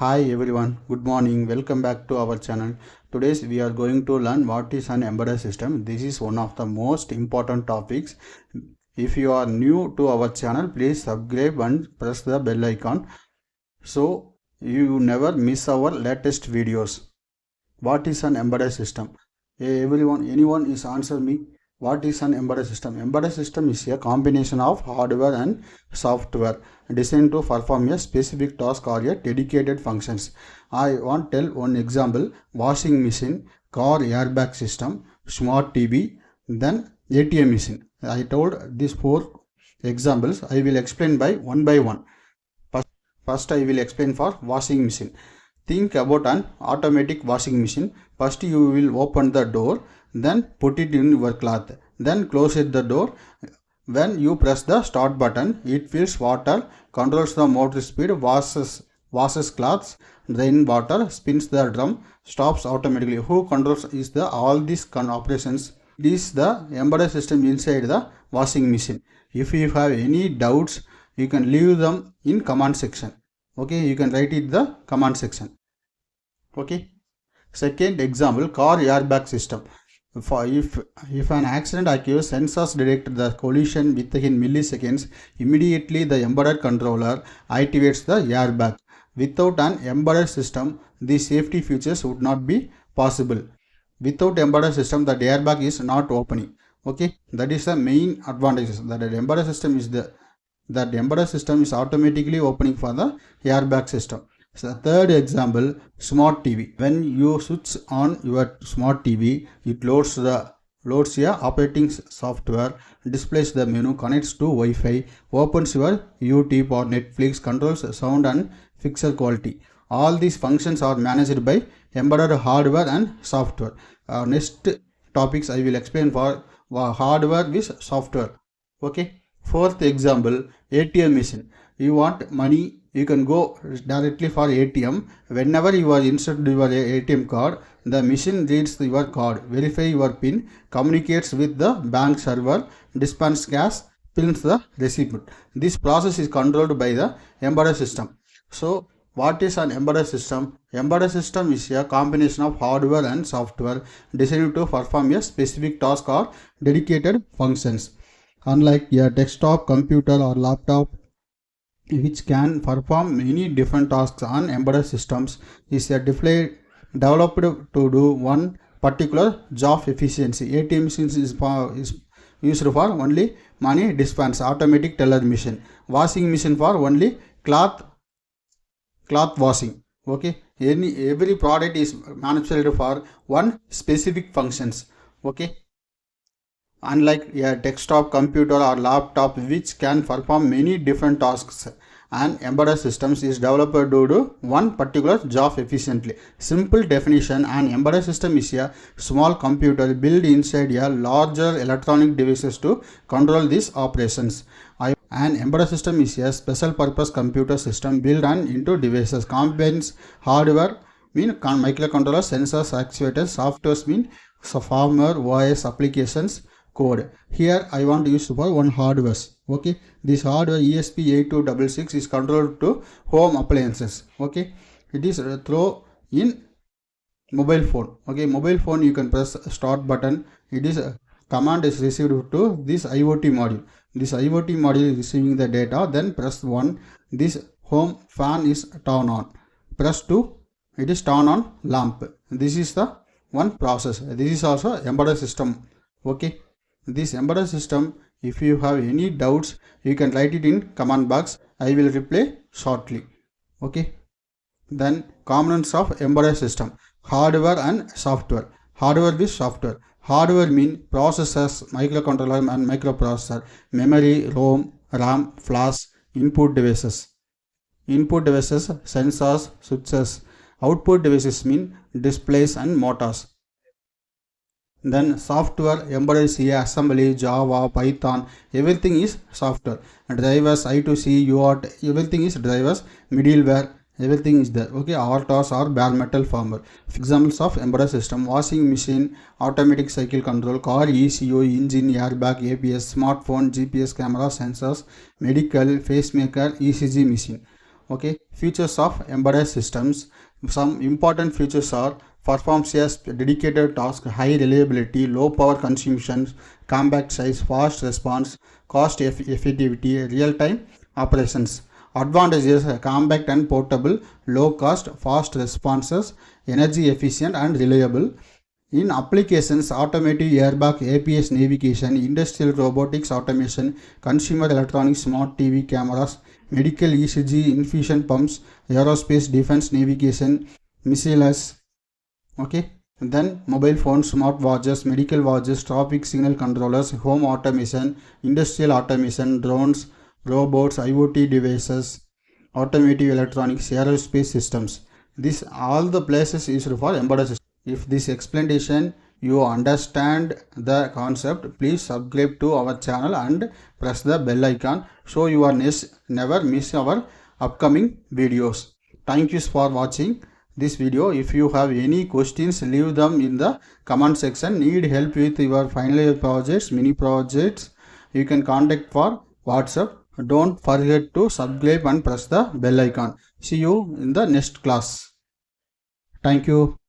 Hi everyone, good morning, welcome back to our channel. Today we are going to learn what is an embedded system. This is one of the most important topics. If you are new to our channel, please subscribe and press the bell icon so you never miss our latest videos. What is an embedded system? Anyone is answer me. What is an embedded system? Embedded system is a combination of hardware and software designed to perform a specific task or a dedicated functions. I want to tell one example: washing machine, car airbag system, smart TV, then ATM machine. I told these four examples. I will explain by one. First I will explain for washing machine. Think about an automatic washing machine. First you will open the door, then put it in your cloth, then close it the door. When you press the start button, it fills water, controls the motor speed, washes cloths, drain water, spins the drum, stops automatically. Who controls is the all these operations? This is the embedded system inside the washing machine. If you have any doubts, you can leave them in comment section. Okay, you can write it in the comment section. Okay. Second example, car airbag system. If an accident occurs, sensors detect the collision within milliseconds. Immediately the embedded controller activates the airbag. Without an embedded system, these safety features would not be possible. Without embedded system, the airbag is not opening. Okay, that is the main advantages. That embedded system is automatically opening for the airbag system. So third example, smart TV. When you switch on your smart TV, it loads your operating software, displays the menu, connects to Wi-Fi, opens your YouTube or Netflix, controls sound and pixel quality. All these functions are managed by embedded hardware and software. Next topics I will explain for hardware with software. Okay. Fourth example, ATM machine. You want money, you can go directly for ATM. Whenever you are insert your ATM card, the machine reads your card, verify your PIN, communicates with the bank server, dispenses cash, prints the receipt. This process is controlled by the embedded system. So what is an embedded system? Embedded system is a combination of hardware and software designed to perform a specific task or dedicated functions. Unlike a desktop computer or laptop, which can perform many different tasks, on embedded systems is developed to do one particular job efficiency. ATM machines is used for only money dispense, automatic teller machine, washing machine for only cloth washing. Okay, every product is manufactured for one specific functions. Okay. Unlike a desktop computer or laptop which can perform many different tasks, and embedded systems is developed to do one particular job efficiently. Simple definition: an embedded system is a small computer built inside a larger electronic devices to control these operations. An embedded system is a special purpose computer system built into devices. Combines hardware mean microcontroller, sensors, actuators. Softwares mean firmware, OS, applications, code. Here I want to use for one hardware. Okay, this hardware ESP8266 is controlled to home appliances. Okay, it is through in mobile phone. Okay, mobile phone you can press start button. It is command is received to this IoT module. This IoT module is receiving the data. Then press 1. This home fan is turn on. Press 2. It is turn on lamp. This is the one process. This is also embedded system. Okay. This embedded system, if you have any doubts, you can write it in comment box. I will reply shortly. Okay. Then components of embedded system: hardware and software. Hardware with software. Hardware mean processors, microcontroller and microprocessor, memory, ROM, RAM, flash, input devices. Input devices, sensors, switches. Output devices mean displays and motors. Then software, embedded C, assembly, Java, Python, everything is software. Drivers, I2C, UART, everything is drivers. Middleware, everything is there. Okay, RTOS or bare metal firmware. Examples of embedded system: washing machine, automatic cycle control, car ECU, engine, airbag, ABS, smartphone, GPS camera, sensors, medical, pacemaker, ECG machine. Okay, features of embedded systems. Some important features are performs as dedicated task, high reliability, low power consumption, compact size, fast response, cost effectivity, real-time operations. Advantages: compact and portable, low cost, fast responses, energy efficient and reliable. In applications, automotive, airbag, APS navigation, industrial robotics automation, consumer electronics, smart TV cameras, medical ECG, infusion pumps, aerospace, defense navigation, missiles. Okay. Then mobile phones, smart watches, medical watches, traffic signal controllers, home automation, industrial automation, drones, robots, IoT devices, automotive electronics, aerospace systems. This all the places used for embedded systems. If this explanation you understand the concept, please subscribe to our channel and press the bell icon so you are never miss our upcoming videos. Thank you for watching this video. If you have any questions, leave them in the comment section. Need help with your final year projects, mini projects, you can contact for WhatsApp. Don't forget to subscribe and press the bell icon. See you in the next class. Thank you.